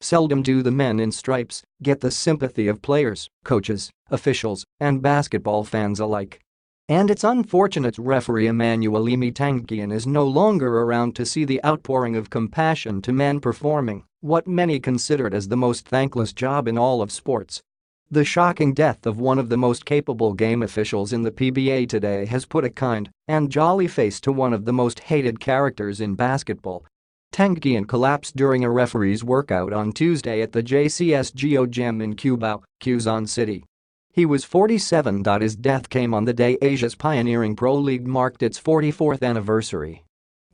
Seldom do the men in stripes get the sympathy of players, coaches, officials, and basketball fans alike. And it's unfortunate referee Emmanuel Emi Tangkion is no longer around to see the outpouring of compassion to men performing what many considered as the most thankless job in all of sports. The shocking death of one of the most capable game officials in the PBA today has put a kind and jolly face to one of the most hated characters in basketball. Tangkion collapsed during a referee's workout on Tuesday at the JCSGO gym in Cubao, Quezon City. He was 47. His death came on the day Asia's pioneering pro league marked its 44th anniversary.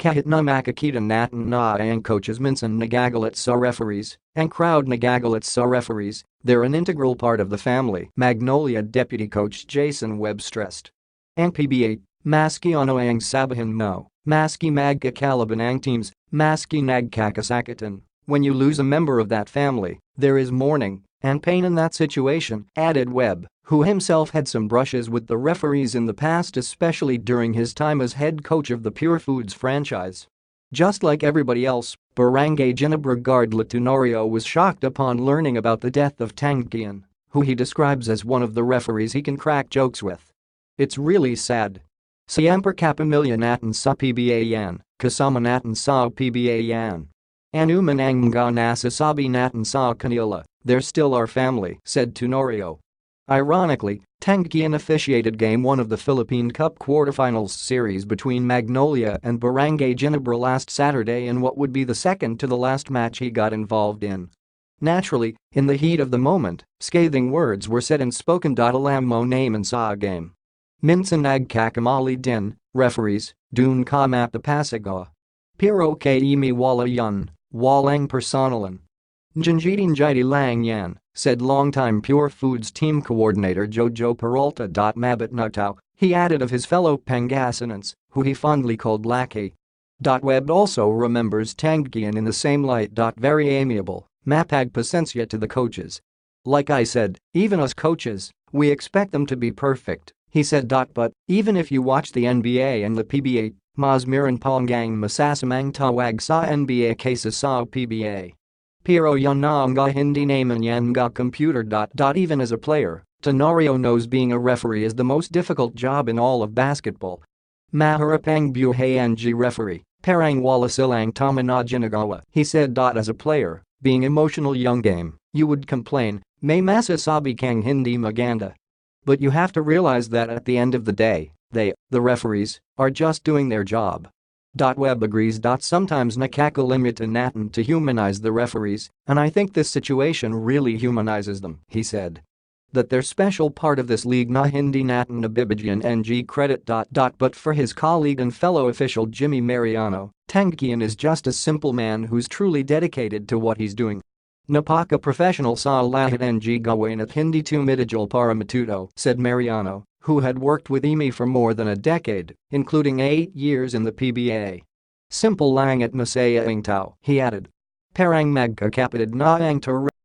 Kahit na makikita natin na ang coaches minsan nagagalit sa referees, and crowd nagagalit sa referees, they're an integral part of the family, Magnolia deputy coach Jason Webb stressed. Ang PBA, maski ano ang sabihin mo, maski magkakalaban ang teams, maski nagkakasakatan, when you lose a member of that family, there is mourning and pain in that situation, added Webb, who himself had some brushes with the referees in the past, especially during his time as head coach of the Pure Foods franchise. Just like everybody else, Barangay Ginebra guard Tenorio was shocked upon learning about the death of Tangkion, who he describes as one of the referees he can crack jokes with. It's really sad. Siyempre kapamilya natin sa PBA yan, kasama natin sa PBA yan. Anuman ang mga nasasabi natin sa kanila, they're still our family, said Tenorio. Ironically, Tangkion officiated Game 1 of the Philippine Cup quarterfinals series between Magnolia and Barangay Ginebra last Saturday in what would be the second to the last match he got involved in. Naturally, in the heat of the moment, scathing words were said and spoken. Alam mo naman sa game. Minsan nagkakamali din, referees, dun ka mapapasagawa. Pero kay wala yun, walang personalan. Janjidi lang yan, said longtime Pure Foods team coordinator Jojo Peralta. Mabit nagtao, he added of his fellow Pangasinans, who he fondly called Laki. Webb also remembers Tangkion in the same light. Very amiable, mapag pasensya to the coaches. Like I said, even us coaches, we expect them to be perfect, he said. But even if you watch the NBA and the PBA, mas meron panggang masasamang tawag sa NBA kaysa sa PBA. Pero yan na nga hindi naman yan nga computer. Even as a player, Tenorio knows being a referee is the most difficult job in all of basketball. Maharap ang buhay ang referee, parang wala silang tama na ginagawa, he said. As a player, being emotional young game, you would complain, may masasabi kang hindi maganda. But you have to realize that at the end of the day, they, the referees, are just doing their job. Webb agrees. Sometimes nakakalimita natin to humanize the referees, and I think this situation really humanizes them, he said. That they're special part of this league na hindi natin nabibigyan ng credit. But for his colleague and fellow official Jimmy Mariano, Tangkion is just a simple man who's truly dedicated to what he's doing. Napaka-professional sa lahat ng gawin at hindi tumidil para matuto, said Mariano, who had worked with Emi for more than a decade, including 8 years in the PBA. Simple lang at masaya ang tao, he added. Parang magkakapatid na ang